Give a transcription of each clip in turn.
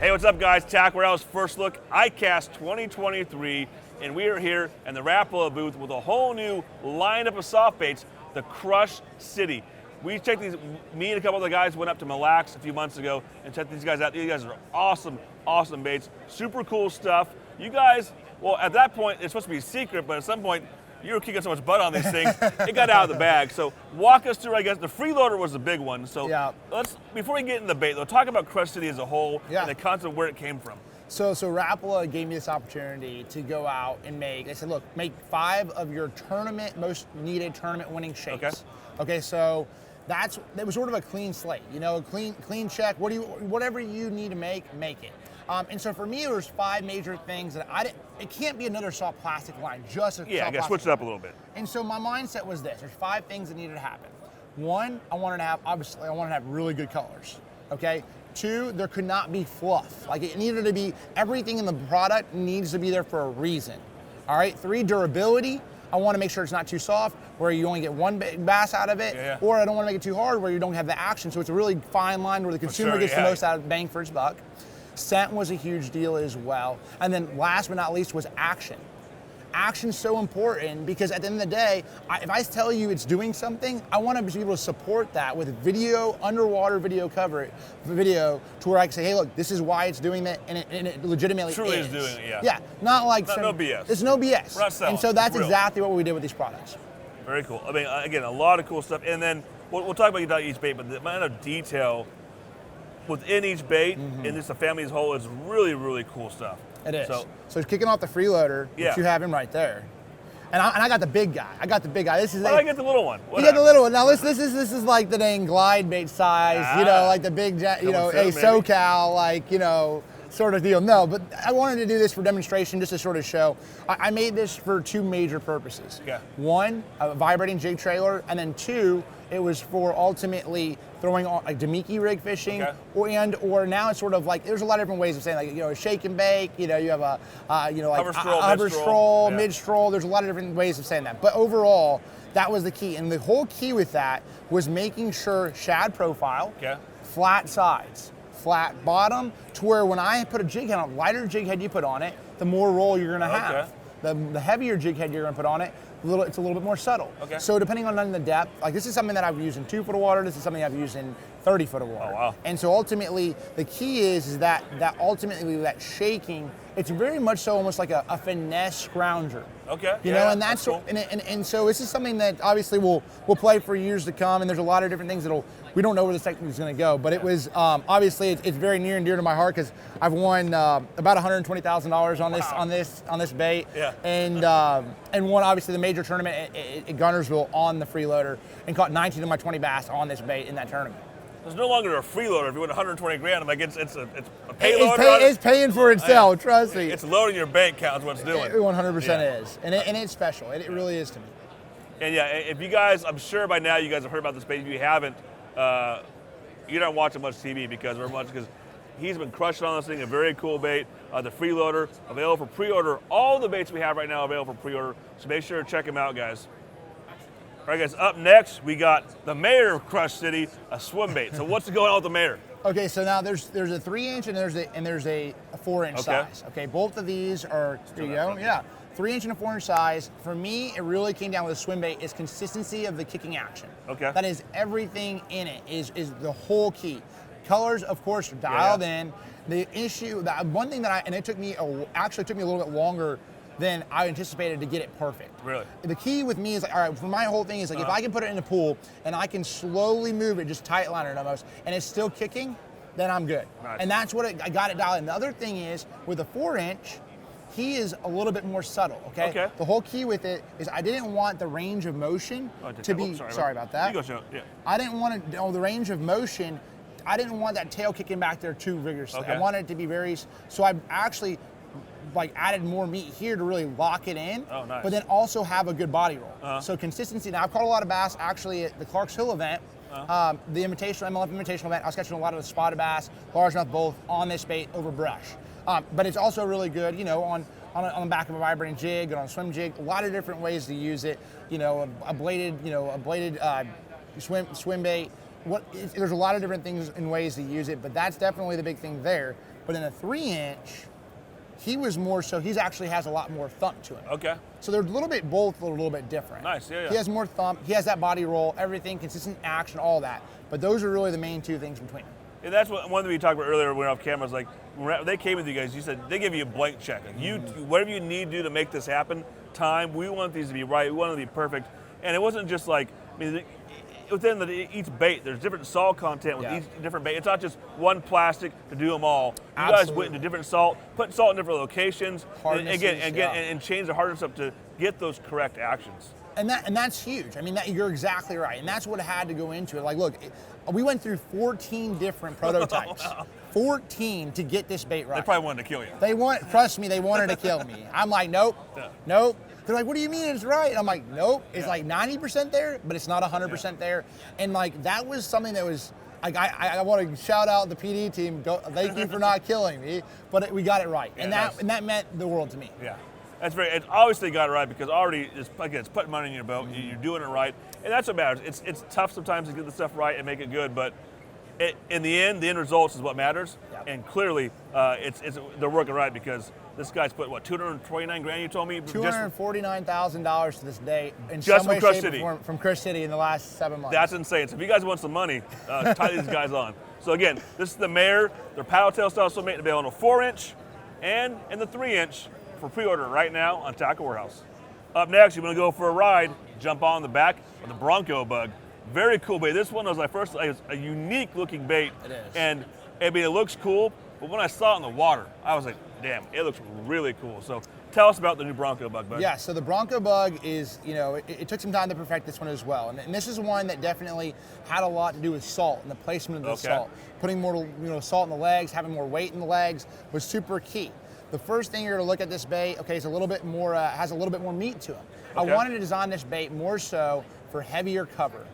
Hey, what's up, guys? Tackle Warehouse First Look, ICAST 2023, and we are here in the Rapala booth with a whole new lineup of soft baits, the Crush City. We checked these, me and a couple of the guys went up to Mille Lacs a few months ago and checked these guys out. These guys are awesome, awesome baits, super cool stuff. You guys, well, at that point, it's supposed to be a secret, but at some point, you were kicking so much butt on these things, it got out of the bag. So walk us through, I guess, the Freeloader was the big one. So let's, before we get into the bait, though, talk about Crush City as a whole and the concept of where it came from. So Rapala gave me this opportunity to go out and they said, look, make 5 of your most needed tournament winning shapes. Okay, so that was sort of a clean slate, you know, a clean check. Whatever you need to make it. And so for me, there's 5 major things that it can't be another soft plastic line, just a soft plastic. Yeah, I gotta switch it up a little bit. And so my mindset was this: there's 5 things that needed to happen. 1, I wanted to have really good colors. Okay. 2, there could not be fluff. Like, it needed to be, everything in the product needs to be there for a reason. All right. 3, durability. I want to make sure it's not too soft, where you only get one bass out of it, or I don't want to make it too hard, where you don't have the action. So it's a really fine line where the consumer gets the most out of bang for its buck. Scent was a huge deal as well. And then last but not least was action. Action's so important because at the end of the day, if I tell you it's doing something, I want to be able to support that with video, underwater video to where I can say, hey, look, this is why it's doing that, and it legitimately truly is doing it, Yeah, not like no BS. It's no BS. We're not selling. And so that's exactly what we did with these products. Very cool. I mean, again, a lot of cool stuff. And then we'll talk about each bait, but the amount of detail within each bait and just the family as a whole is really, really cool stuff. It is. So kicking off the Freeloader, which you have him right there. And I got the big guy. This is. I get the little one. You got the little one. Now this is like the dang glide bait size. You know, like the big, SoCal, like, you know, sort of deal. No, but I wanted to do this for demonstration, just to sort of show. I made this for 2 major purposes. 1, a vibrating jig trailer, and then 2, it was for ultimately throwing on like Demiki rig fishing, or now it's sort of like, there's a lot of different ways of saying, like, you know, a shake and bake. You know, you have a like hover stroll, mid stroll. There's a lot of different ways of saying that. But overall, that was the key, and the whole key with that was making sure shad profile, flat sides, flat bottom, to where when I put a jig head on, lighter jig head you put on it, the more roll you're gonna have. The heavier jig head you're gonna put on it, it's a little bit more subtle. So depending on the depth, like this is something that I've used in 2 foot of water, this is something I've used in 30 foot of water. Oh, wow. And so ultimately, the key is that ultimately that shaking, it's very much so almost like a finesse scrounger. You know, and that's cool. and so this is something that obviously we'll play for years to come, and there's a lot of different things we don't know where this technique is going to go, but it was obviously it's very near and dear to my heart because I've won about $120,000 on this bait, and won obviously the major tournament at Gunnersville on the Freeloader, and caught 19 of my 20 bass on this bait in that tournament. There's no longer a freeloader. If you win 120 grand, I'm like, it's a payloader. It's paying for itself, trust me. It's loading your bank account is what it's doing. It 100% is, and it's special. It really is to me. And if you guys, I'm sure by now you guys have heard about this bait. If you haven't, you're not watching much TV because he's been crushing on this thing. A very cool bait. The Freeloader, available for pre-order. All the baits we have right now available for pre-order. So make sure to check them out, guys. All right, guys, up next, we got the mayor of Crush City, a Swimbait. So what's going on with the mayor? Okay, so now there's a 3-inch and there's a 4-inch size. Okay, both of these are, there you go, 3-inch and a 4-inch size. For me, it really came down with a Swimbait is consistency of the kicking action. That is everything in it, is the whole key. Colors, of course, are dialed in. The issue, one thing that it took me a little bit longer than I anticipated to get it perfect. Really? The key with me is, like, all right, for my whole thing is, like, if I can put it in a pool and I can slowly move it, just tight line it almost, and it's still kicking, then I'm good. And that's what I got it dialed in. The other thing is, with a 4-inch, he is a little bit more subtle, okay? The whole key with it is I didn't want the range of motion to be, sorry about that. You go, show, I didn't want the range of motion, I didn't want that tail kicking back there too vigorously. I wanted it to be so I actually added more meat here to really lock it in, but then also have a good body roll. So consistency. Now I've caught a lot of bass actually at the Clarks Hill event, the MLF Invitational event. I was catching a lot of the spotted bass, largemouth both on this bait over brush. But it's also really good, you know, on the back of a vibrating jig and on a swim jig. A lot of different ways to use it. You know, a bladed swim bait. There's a lot of different things and ways to use it, but that's definitely the big thing there. But in a 3-inch, he was more so, he actually has a lot more thump to him. Okay. So they're both a little bit different. Nice, yeah. He has more thump, he has that body roll, everything, consistent action, all that. But those are really the main two things between them. And that's one thing we talked about earlier when we were off camera. Is like when they came with you guys, you said they give you a blank check. Like whatever you need to do to make this happen, time. We want these to be right. We want them to be perfect. And it wasn't just like, I mean, within each bait, there's different salt content with each different bait. It's not just one plastic to do them all. You guys went into different salt, put salt in different locations, and change the hardness up to get those correct actions. And that's huge. I mean, you're exactly right. And that's what had to go into it. Like, look, we went through 14 different prototypes. 14 to get this bait right. They probably wanted to kill you. Trust me, they wanted to kill me. I'm like, nope. They're like, what do you mean it's right? I'm like, nope. It's like 90% there, but it's not 100% there. And like, that was something that was, like, I want to shout out the PD team. Thank you for not killing me, but we got it right. And that meant the world to me. Yeah. It's obviously got it right because already it's putting money in your boat. You're doing it right, and that's what matters. It's tough sometimes to get the stuff right and make it good, but in the end results is what matters. Yep. And clearly, they're working right because this guy's put what $229,000. You told me $249,000 to this day in just some way, from Crush shape, City. or form from Crush City in the last 7 months. That's insane. So if you guys want some money, tie these guys on. So again, this is the Mayor. Their paddle tail style swimming available in a 4-inch and in the 3-inch. For pre-order right now on Tackle Warehouse. Up next, you want to go for a ride, jump on the back of the Bronco bug. Very cool bait. This one was a unique looking bait. It is. And I mean, it looks cool, but when I saw it in the water, I was like, damn, it looks really cool. So tell us about the new Bronco bug, bud. Yeah, so the Bronco bug is, it took some time to perfect this one as well. And this is one that definitely had a lot to do with salt and the placement of the salt. Putting more, salt in the legs, having more weight in the legs was super key. The first thing you're going to look at this bait, it's a little bit more, has a little bit more meat to it. I wanted to design this bait more so for heavier cover,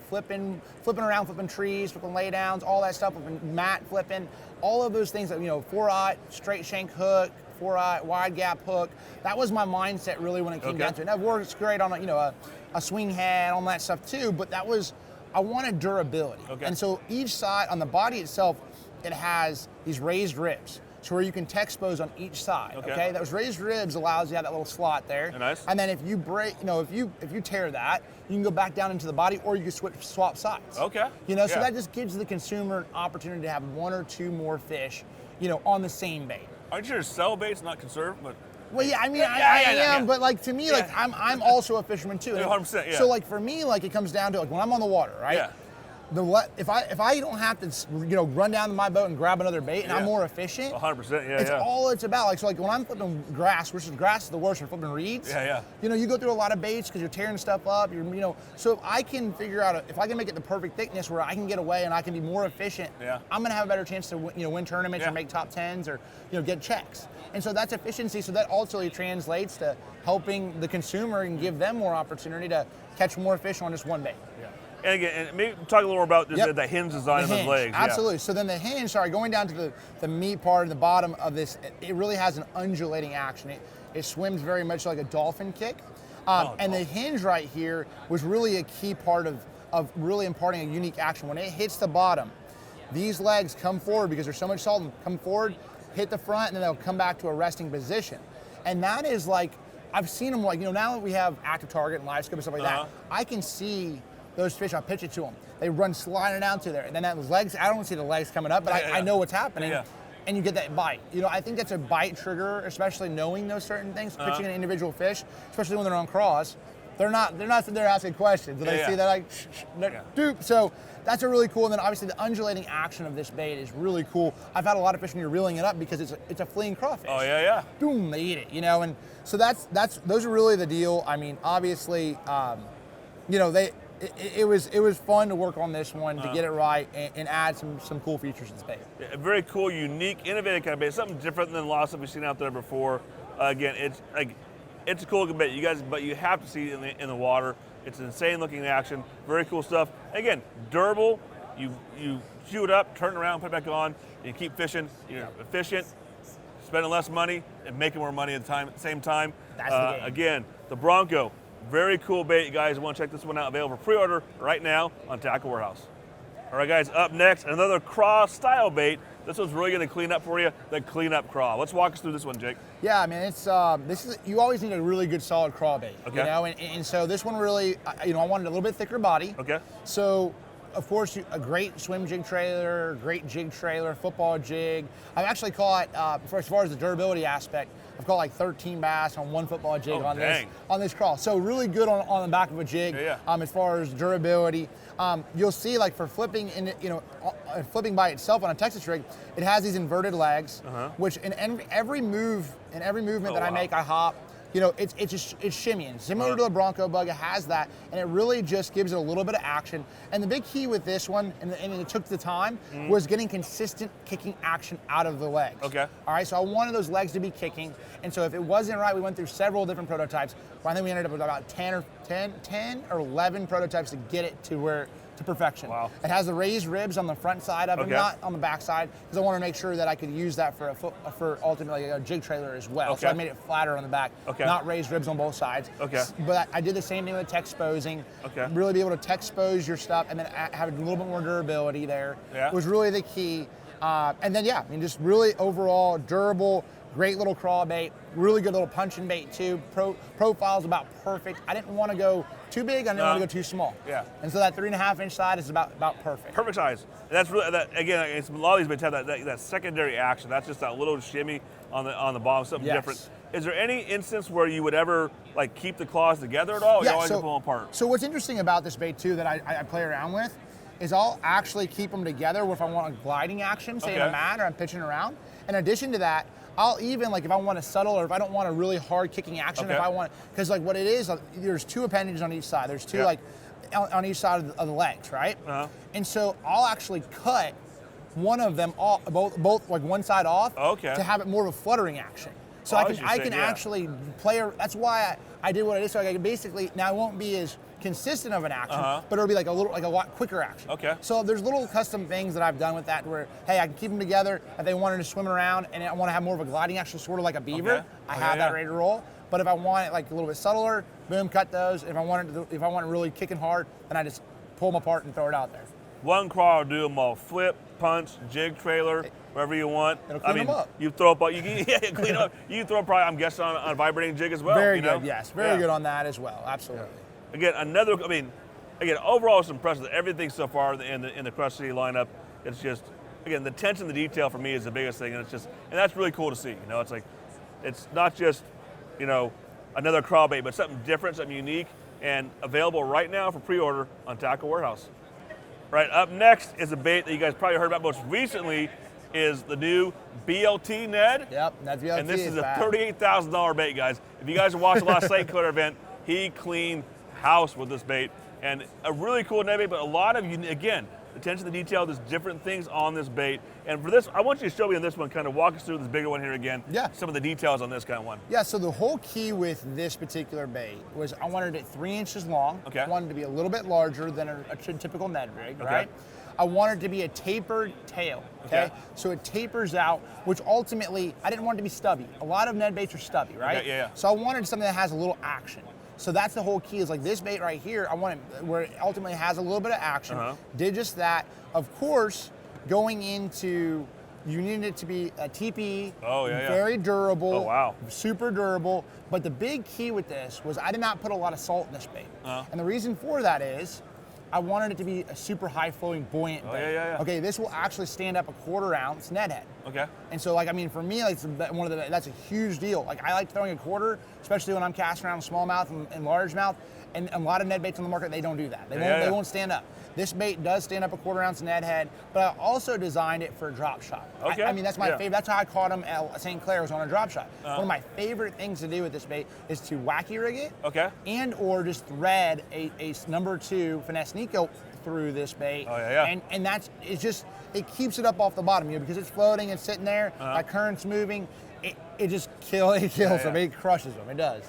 flipping around, flipping trees, flipping laydowns, all that stuff, flipping mat flipping, all of those things that, 4-aught, straight shank hook, 4-aught, wide gap hook. That was my mindset really when it came down to it. And it works great on a swing head, on that stuff too, but I wanted durability. And so each side, on the body itself, it has these raised ribs. So where you can Texpose on each side, Those raised ribs allows you to have that little slot there. Nice. And then if you break, if you tear that, you can go back down into the body, or you can swap sides. So that just gives the consumer an opportunity to have 1 or 2 more fish, on the same bait. Aren't you sure sell baits, not conserve? But well, yeah, I mean, I am, but like to me, like I'm also a fisherman too. 100%, yeah. So like for me, like it comes down to like when I'm on the water, right? Yeah. If I don't have to run down to my boat and grab another bait and I'm more efficient, 100%, it's all it's about. Like so, like when I'm flipping grass, which is grass is the worst for flipping reeds. You go through a lot of baits because you're tearing stuff up. So if I can figure out if I can make it the perfect thickness where I can get away and I can be more efficient, I'm gonna have a better chance to win tournaments or make top 10s or get checks. And so that's efficiency. So that ultimately translates to helping the consumer and give them more opportunity to catch more fish on just one bait. And again, maybe talk a little more about the hinge design of his legs. Absolutely. So then the hinge, going down to the meat part and the bottom of this, it really has an undulating action. It swims very much like a dolphin kick. And the hinge right here was really a key part of really imparting a unique action. When it hits the bottom, these legs come forward because there's so much salt, and come forward, hit the front, and then they'll come back to a resting position. And that is like, I've seen them now that we have active target and live scope and stuff like that, I can see those fish, I'll pitch it to them. They run sliding down to there. And then those legs, I don't see the legs coming up, but I know what's happening. And you get that bite. I think that's a bite trigger, especially knowing those certain things, pitching an individual fish, especially when they're on craws. They're not sitting there asking questions. And they see that doop. So that's a really cool. And then obviously the undulating action of this bait is really cool. I've had a lot of fish when you're reeling it up because it's a fleeing crawfish. Boom, they eat it, And so those are really the deal. I mean, obviously, It was fun to work on this one to get it right and add some cool features to the bait. A very cool, unique, innovative kind of bait. Something different than lots that we've seen out there before. Again, it's a cool looking bait. But you have to see it in the water. It's an insane looking action. Very cool stuff. Again, durable. You chew it up, turn it around, put it back on. You keep fishing. You're efficient, spending less money and making more money at the same time. That's the game. Again, the Bronco. Very cool bait, you guys. Want to check this one out? Available for pre-order right now on Tackle Warehouse. All right, guys, up next, another Craw style bait. This one's really going to clean up for you, the clean up Craw. Let's walk us through this one, Jake. Yeah, I mean, you always need a really good solid craw bait, okay. you know, and so this one really, I wanted a little bit thicker body. Okay. So, of course, a great swim jig trailer, great jig trailer, football jig. I've actually caught, as far as the durability aspect, I've caught like 13 bass on one football jig on this Craw. So really good on the back of a jig. As far as durability. You'll see, like, for flipping flipping by itself on a Texas rig, it has these inverted legs, which in every movement that I make, I hop. It's shimmying. Similar to the Bronco bug, it has that, and it really just gives it a little bit of action. And the big key with this one, and it took the time, was getting consistent kicking action out of the legs. Okay. All right, so I wanted those legs to be kicking, and so if it wasn't right, we went through several different prototypes. I think we ended up with about 10 or 11 prototypes to get it to perfection. Wow. It has the raised ribs on the front side of it, not on the back side, because I want to make sure that I could use that for ultimately a jig trailer as well. Okay. So I made it flatter on the back, not raised ribs on both sides. Okay. But I did the same thing with Texposing. Okay. Really be able to Texpose your stuff and then have a little bit more durability there. Yeah. Was really the key. And then, just really overall durable, great little craw bait, really good little punching bait too. Profile's about perfect. I didn't want to go too big, I didn't want to go too small. Yeah. And so that 3.5 inch side is about perfect. Perfect size. And that's really, again, a lot of these baits have that secondary action. That's just that little shimmy on the bottom, something different. Is there any instance where you would ever like keep the claws together at all? Or you always pull them apart? So what's interesting about this bait too that I play around with is I'll actually keep them together if I want a gliding action, say in a mat or I'm pitching around. In addition to that, I'll even, like, if I want a subtle or if I don't want a really hard kicking action, if I want, because like what it is, there's two appendages on each side. There's two like on each side of the legs, right? And so I'll actually cut one of them off, both like one side off, to have it more of a fluttering action. So I can actually play. That's why I did what I did. So I can basically, now it won't be as consistent of an action, but it'll be like a lot quicker action. Okay. So there's little custom things that I've done with that where, hey, I can keep them together if they wanted to swim around and I want to have more of a gliding action, sort of like a beaver. I have that ready to roll. But if I want it like a little bit subtler, boom, cut those. If I want it really kicking hard, then I just pull them apart and throw it out there. One Craw will do them all: flip, punch, jig trailer, wherever you want. It'll clean them up. You throw up, clean them up. You throw probably, I'm guessing, on a vibrating jig as well. Very good, yes. Very good on that as well. Absolutely. Again, overall it's impressive. Everything so far in the Crush City lineup, it's just, again, the attention to detail for me is the biggest thing, and that's really cool to see. It's like, it's not just, another craw bait, but something different, something unique, and available right now for pre-order on Tackle Warehouse. Right, up next is a bait that you guys probably heard about most recently, is the new BLT, Ned. Yep, Ned BLT. And this is a $38,000 bait, guys. If you guys watched the last St. Clair event, he cleaned house with this bait. And a really cool Ned bait, but a lot of, again, attention to detail, there's different things on this bait. And for this, I want you to show me on this one, kind of walk us through this bigger one here again. Yeah. Some of the details on this kind of one. Yeah, so the whole key with this particular bait was I wanted it 3 inches long. Okay. I wanted it to be a little bit larger than a typical Ned rig, right? I wanted it to be a tapered tail, okay? So it tapers out, which ultimately, I didn't want it to be stubby. A lot of Ned baits are stubby, right? Yeah. So I wanted something that has a little action. So that's the whole key, is like this bait right here, I want it where it ultimately has a little bit of action. Did just that. Of course, going into, you needed it to be a TPE, very durable, super durable. But the big key with this was I did not put a lot of salt in this bait. And the reason for that is, I wanted it to be a super high flowing, buoyant bait. Okay, this will actually stand up a 1/4 ounce Ned head. Okay. And so, like, I mean, for me, like, that's a huge deal. Like, I like throwing a 1/4, especially when I'm casting around smallmouth and largemouth. And a lot of Ned baits on the market, they don't do that. They won't stand up. This bait does stand up a 1/4 ounce Ned head, but I also designed it for a drop shot. Okay. I mean, that's my favorite. That's how I caught him at St. Clair, was on a drop shot. One of my favorite things to do with this bait is to wacky rig it. And or just thread a number 2 finesse Nico through this bait. And that's, it keeps it up off the bottom, because it's floating and sitting there, that current's moving, it just kills them, it crushes them, it does.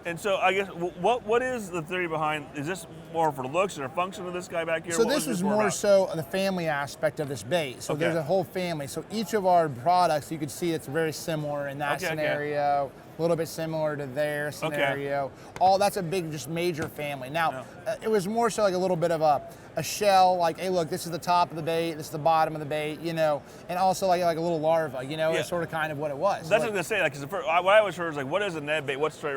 And so I guess, what is the theory behind, is this more for looks or function of this guy back here? So this is more so the family aspect of this bait. So there's a whole family. So each of our products, you can see it's very similar in that scenario. a little bit similar to their scenario. Okay. All that's a big, just major family. Now, it was more so like a little bit of a shell, like, hey, look, this is the top of the bait, this is the bottom of the bait, you know, and also like a little larva, you know, it's sort of kind of what it was. That's what I was going to say, like, cause what I always heard is like, what is a Ned bait? What's it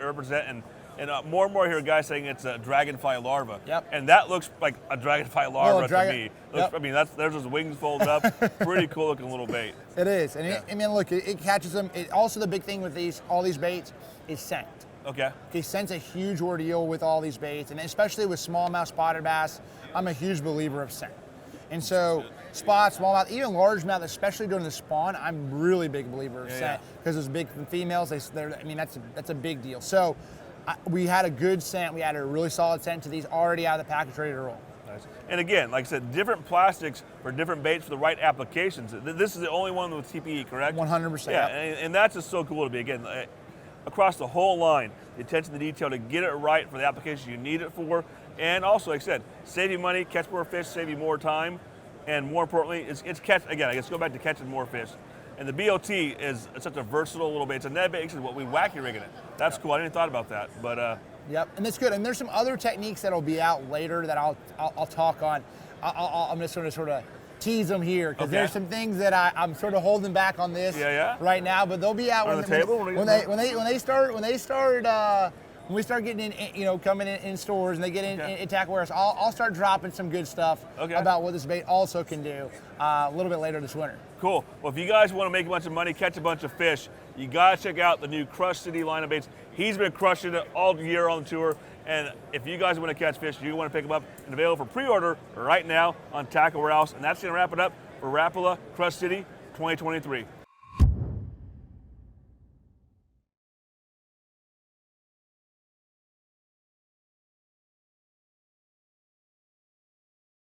represent? And more and more I hear guys saying it's a dragonfly larva. Yep. And that looks like a dragonfly larva to me. I mean, there's those wings folded up. Pretty cool looking little bait. It is. And I mean, look, it catches them. Also, the big thing with all these baits is scent. Okay, scent's a huge ordeal with all these baits, and especially with smallmouth spotted bass, I'm a huge believer of scent. And so spot, smallmouth, even largemouth, especially during the spawn, I'm really big believer of scent because those big females, I mean, that's a big deal. So we had a good scent. We had a really solid scent to these already out of the package, ready to roll. Nice. And again, like I said, different plastics for different baits for the right applications. This is the only one with TPE, correct? 100%. Yeah, and that's just so cool to be, again, across the whole line, the attention to detail to get it right for the application you need it for. And also, like I said, save you money, catch more fish, save you more time. And more importantly, it's catch, again, I guess go back to catching more fish. And the BLT is such a versatile little bait. It's a Ned bait, what we wacky rigging it. That's cool. I didn't thought about that, but yep, and that's good. And there's some other techniques that'll be out later that I'll talk on. I'm just going to sort of tease them here because there's some things that I'm sort of holding back on this right now, but they'll be out on the table when we start getting in, you know, coming in stores and they get in tackle warehouse. I'll start dropping some good stuff about what this bait also can do a little bit later this winter. Cool. Well, if you guys want to make a bunch of money, catch a bunch of fish, you got to check out the new Crush City line of baits. He's been crushing it all year on the tour. And if you guys want to catch fish, you want to pick them up and available for pre-order right now on Tackle Warehouse. And that's going to wrap it up for Rapala Crush City 2023.